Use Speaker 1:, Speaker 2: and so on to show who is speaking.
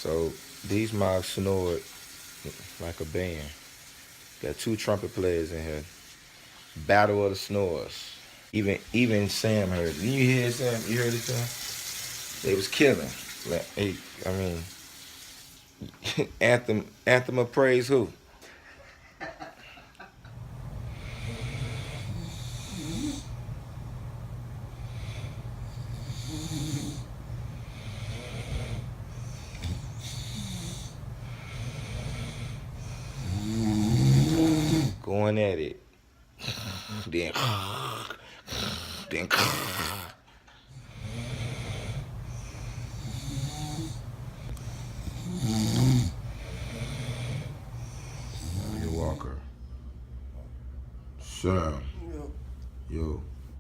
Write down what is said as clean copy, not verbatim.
Speaker 1: So these mobs snored like a band. Got two trumpet players in here. Battle of the snores. Even Sam heard it. Didn't you hear it, Sam? You heard it, Sam? They was killing. Like, hey, I mean, anthem of praise who? Going at it. Then